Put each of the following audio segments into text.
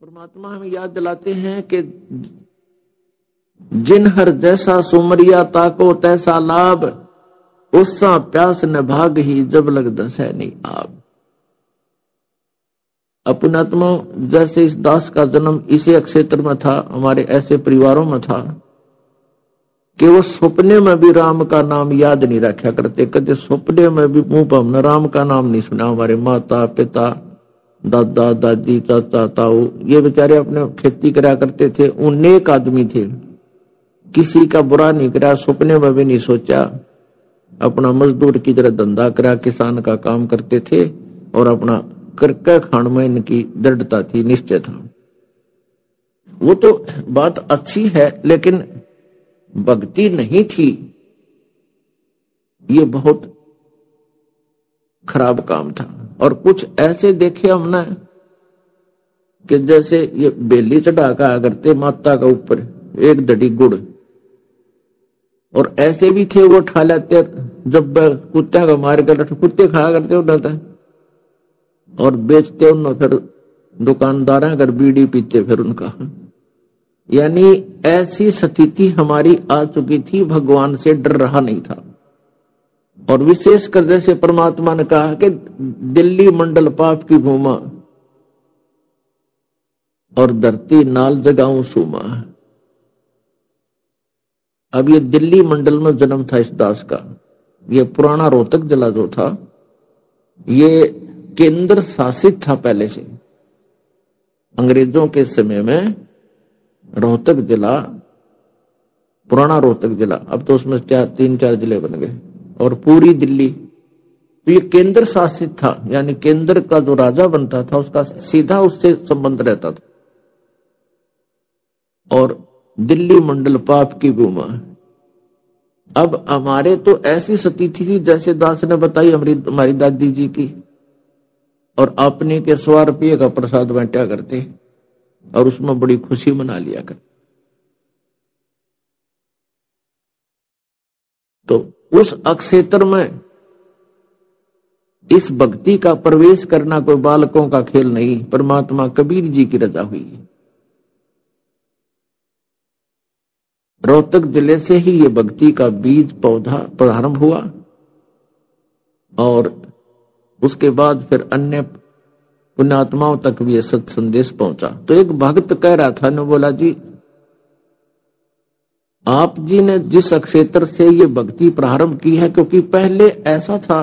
परमात्मा हमें याद दिलाते हैं कि जिन हर जैसा सुमरिया ताको तैसा लाभ, उससा प्यास न भाग ही जब लग दसै नहीं आप। पुण्यात्मा, जैसे इस दास का जन्म इसी क्षेत्र में था, हमारे ऐसे परिवारों में था कि वो सपने में भी राम का नाम याद नहीं रखा करते। कभी सपने में भी मुंह पर हमने राम का नाम नहीं सुना। हमारे माता पिता, दादा दादी, चाचा ताऊ, ये बेचारे अपने खेती करा करते थे, वो नेक आदमी थे, किसी का बुरा नहीं करा, सपने में भी नहीं सोचा। अपना मजदूर की तरह धंधा करा, किसान का काम करते थे और अपना करके खान में इनकी दृढ़ता थी, निश्चय था। वो तो बात अच्छी है, लेकिन भक्ति नहीं थी, ये बहुत खराब काम था। और कुछ ऐसे देखे हमने कि जैसे ये बेली चढ़ा का करते माता का ऊपर एक दड़ी गुड़, और ऐसे भी थे वो ठा लेते, जब कुत्ते का मार कर कुत्ते खाया करते उन्होंने, और बेचते उन्होंने, फिर दुकानदार अगर बीड़ी पीते फिर उनका। यानी ऐसी स्थिति हमारी आ चुकी थी, भगवान से डर रहा नहीं था। और विशेषकर जैसे परमात्मा ने कहा कि दिल्ली मंडल पाप की भूमा और धरती नाल जगाऊं सूमा। अब ये दिल्ली मंडल में जन्म था इस दास का। ये पुराना रोहतक जिला जो था, ये केंद्र शासित था पहले से। अंग्रेजों के समय में रोहतक जिला, पुराना रोहतक जिला, अब तो उसमें 3-4 जिले बन गए, और पूरी दिल्ली, तो ये केंद्र शासित था। यानी केंद्र का जो राजा बनता था उसका सीधा उससे संबंध रहता था। और दिल्ली मंडल पाप की भूमा। अब हमारे तो ऐसी स्थिति थी जैसे दास ने बताई हमारी दादी जी की, और अपने के 100 रुपये का प्रसाद बांटा करते और उसमें बड़ी खुशी मना लिया करते। तो उस अक्षेत्र में इस भक्ति का प्रवेश करना कोई बालकों का खेल नहीं, परमात्मा कबीर जी की रजा हुई। रोहतक जिले से ही ये भक्ति का बीज पौधा प्रारंभ हुआ, और उसके बाद फिर अन्य पुण्यात्माओं तक भी ये सत संदेश पहुंचा। तो एक भक्त कह रहा था, ने बोला जी आप जी ने जिस क्षेत्र से ये भक्ति प्रारंभ की है, क्योंकि पहले ऐसा था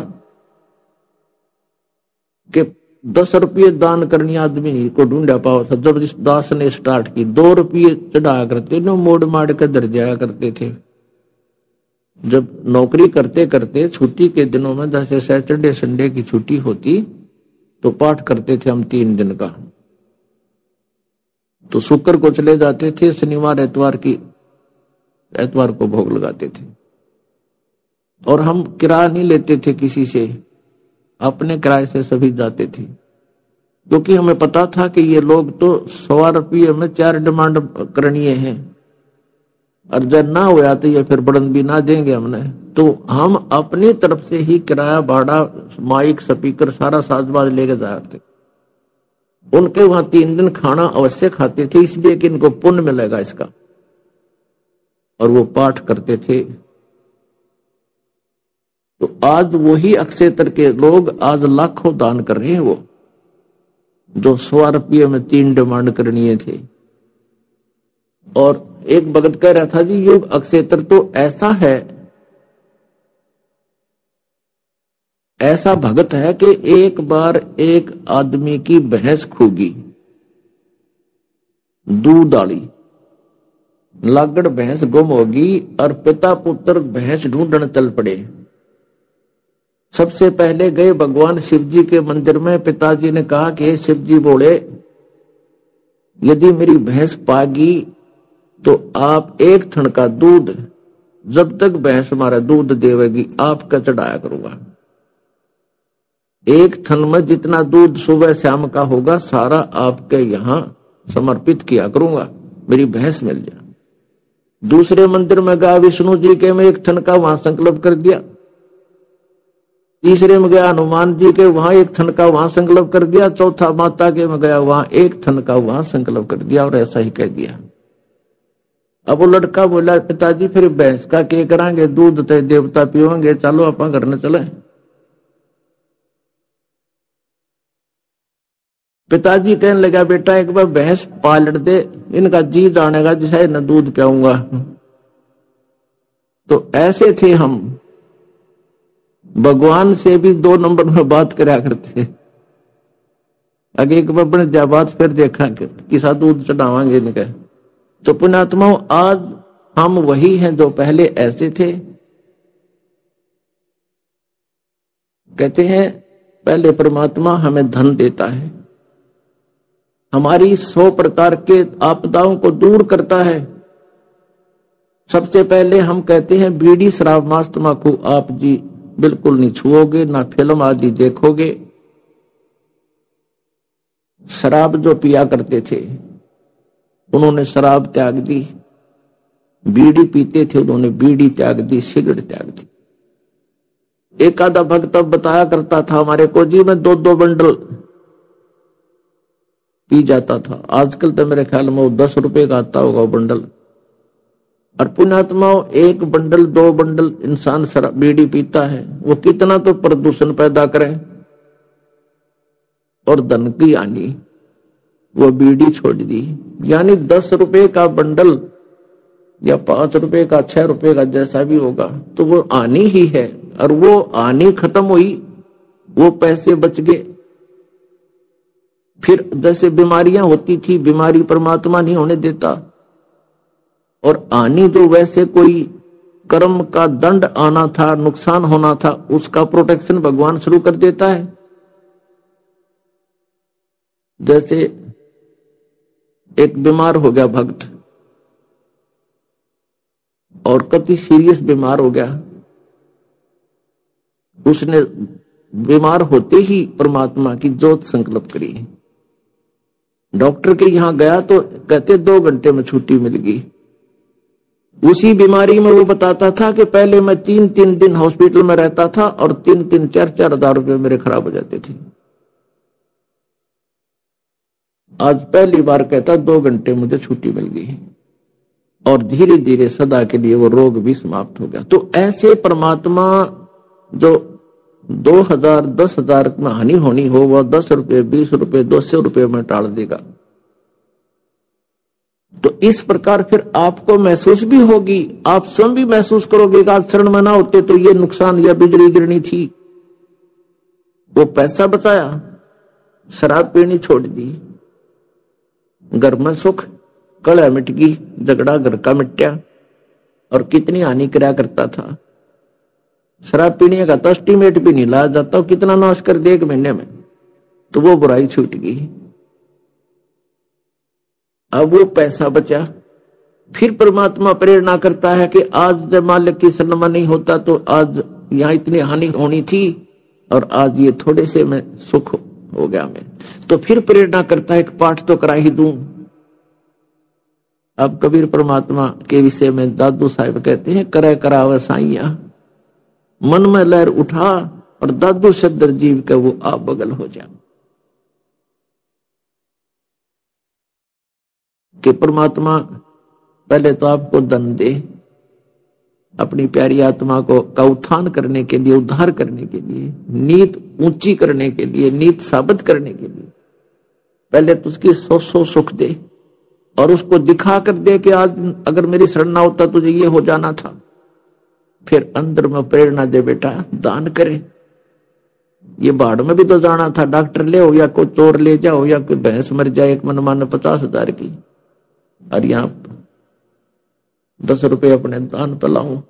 कि 10 रुपये दान करनी आदमी को ढूंढा पाओ था। जब इस दास ने स्टार्ट की 2 रुपये चढ़ाया करते, नो मोड़ मार कर दर जाया करते थे। जब नौकरी करते करते छुट्टी के दिनों में, जैसे सैटरडे संडे की छुट्टी होती, तो पाठ करते थे हम 3 दिन का। तो शुक्र को चले जाते थे, शनिवार एतवार को भोग लगाते थे। और हम किराया नहीं लेते थे किसी से, अपने किराए से सभी जाते थे, क्योंकि हमें पता था कि ये लोग तो 100 रुपये में 4 डिमांड करनी है, और जब ना हुआ तो ये फिर बढ़न भी ना देंगे हमने। तो हम अपनी तरफ से ही किराया भाड़ा, माइक स्पीकर सारा साजबाज लेके जाते। उनके वहां 3 दिन खाना अवश्य खाते थे, इसलिए कि इनको पुण्य मिलेगा इसका। और वो पाठ करते थे। तो आज वही अक्षेत्र के लोग आज लाखों दान कर रहे हैं, वो जो 100 रुपये में 3 डिमांड करनी थे। और एक भगत कह रहा था जी, योग अक्षेत्र तो ऐसा है, ऐसा भगत है कि एक बार एक आदमी की भैंस खूगी, दूध डाली, लागड़ भैंस गुम होगी, और पिता पुत्र भैंस ढूंढने चल पड़े। सबसे पहले गए भगवान शिव जी के मंदिर में। पिताजी ने कहा कि हे शिव जी बोले, यदि मेरी भैंस पागी तो आप एक थन का दूध, जब तक भैंस हमारा दूध देवेगी, आपका चढ़ाया करूंगा। एक थन में जितना दूध सुबह शाम का होगा, सारा आपके यहां समर्पित किया करूंगा, मेरी भैंस मिल जाए। दूसरे मंदिर में गया विष्णु जी के, में एक थन का वहां संकल्प कर दिया। तीसरे में गया हनुमान जी के, वहां एक थन का वहां संकल्प कर दिया। चौथा माता के में गया, वहां एक थन का वहां संकल्प कर दिया और ऐसा ही कह दिया। अब वो लड़का बोला, पिताजी फिर भैंस का क्या करांगे, दूध ते देवता पियोगे, चलो अपन घर न चले। पिताजी कहने लगा, बेटा एक बार भैंस पालट दे, इनका जी जानेगा जिसे न दूध पियाऊंगा। तो ऐसे थे हम, भगवान से भी 2 नंबर में बात करा करते। आगे एक बार जा बात फिर देखा किसा दूध चढ़ावांगे इनका। तो पुण्यात्माओं, आज हम वही हैं जो पहले ऐसे थे। कहते हैं पहले परमात्मा हमें धन देता है, हमारी 100 प्रकार के आपदाओं को दूर करता है। सबसे पहले हम कहते हैं बीड़ी शराब मांस तंबाकू आप जी बिल्कुल नहीं छुओगे, ना फिल्म आदि देखोगे। शराब जो पिया करते थे उन्होंने शराब त्याग दी, बीड़ी पीते थे उन्होंने बीड़ी त्याग दी, सिगरेट त्याग दी। एक आधा भक्त अब बताया करता था हमारे को, जी मैं 2-2 बंडल पी जाता था। आजकल तो मेरे ख्याल में वो 10 रुपए का आता होगा वो बंडल। और पुण्यात्माओं, 1 बंडल 2 बंडल इंसान शराब बीड़ी पीता है, वो कितना तो प्रदूषण पैदा करे और धन की हानि। वो बीड़ी छोड़ दी, यानी 10 रुपए का बंडल या 5 रुपए का 6 रुपए का जैसा भी होगा तो वो हानि ही है। और वो हानि खत्म हुई, वो पैसे बच गए। फिर जैसे बीमारियां होती थी, बीमारी परमात्मा नहीं होने देता। और हानि जो वैसे कोई कर्म का दंड आना था, नुकसान होना था, उसका प्रोटेक्शन भगवान शुरू कर देता है। जैसे एक बीमार हो गया भक्त और कभी सीरियस बीमार हो गया, उसने बीमार होते ही परमात्मा की जोत संकल्प करी। डॉक्टर के यहां गया तो कहते 2 घंटे में छुट्टी मिल गई। उसी बीमारी में वो बताता था कि पहले मैं 3-3 दिन हॉस्पिटल में रहता था और 3-3 4-4 हजार रुपए मेरे खराब हो जाते थे। आज पहली बार कहता 2 घंटे मुझे छुट्टी मिल गई और धीरे धीरे सदा के लिए वो रोग भी समाप्त हो गया। तो ऐसे परमात्मा जो 2000 10,000 में हानि होनी हो वह 10 रुपए 20 रुपए 200 रुपए में टाल देगा। तो इस प्रकार फिर आपको महसूस भी होगी, आप स्वयं भी महसूस करोगे कि आज शरण में ना होते तो ये नुकसान या बिजली गिरनी थी। वो पैसा बचाया, शराब पीनी छोड़ दी, घर में सुख, कलह मिट गई, झगड़ा घर का मिट्या। और कितनी हानि कराया करता था। शराब पीने का तो एस्टीमेट भी नहीं लाया जाता, कितना नाश कर दे 1 महीने में। तो वो बुराई छूट गई, अब वो पैसा बचा। फिर परमात्मा प्रेरणा करता है कि आज जब मालिक की शरण में नहीं होता तो आज यहां इतनी हानि होनी थी और आज ये थोड़े से में सुख हो गया मैं। तो फिर प्रेरणा करता है कि पाठ तो करा ही दूं। अब कबीर परमात्मा के विषय में दादू साहिब कहते हैं, करे करावे साइया मन में लहर उठा और दादू सदर जीव के वो आप बगल हो जा। कि परमात्मा पहले तो आपको धन दे, अपनी प्यारी आत्मा को का उत्थान करने के लिए, उद्धार करने के लिए, नीत ऊंची करने के लिए, नीत साबित करने के लिए पहले तो उसकी 100 सुख दे और उसको दिखा कर दे कि आज अगर मेरी शरण ना होता तुझे ये हो जाना था। फिर अंदर में प्रेरणा दे, बेटा दान करे, ये बाढ़ में भी तो जाना था, डॉक्टर ले हो या कोई चोर ले जाओ या कोई भैंस मर जाए एक मन मान 50,000 की, और यहां 10 रुपए अपने दान पर लाऊं।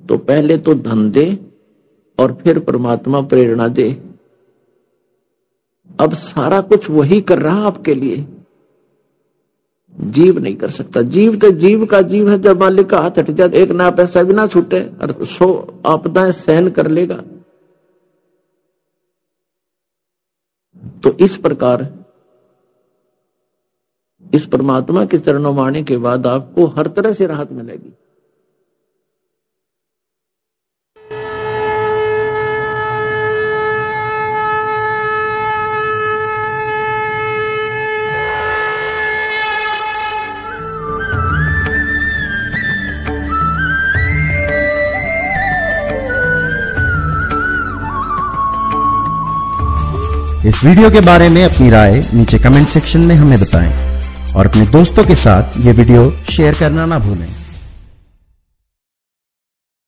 तो पहले तो धन दे और फिर परमात्मा प्रेरणा दे। अब सारा कुछ वही कर रहा आपके लिए, जीव नहीं कर सकता। जीव तो जीव का जीव है, जब मालिक का हाथ हट जाए 1 नया पैसा भी ना छूटे और 100 आपदाएं सहन कर लेगा। तो इस प्रकार इस परमात्मा के चरणों में आने के बाद आपको हर तरह से राहत मिलेगी। इस वीडियो के बारे में अपनी राय नीचे कमेंट सेक्शन में हमें बताएं और अपने दोस्तों के साथ ये वीडियो शेयर करना ना भूलें।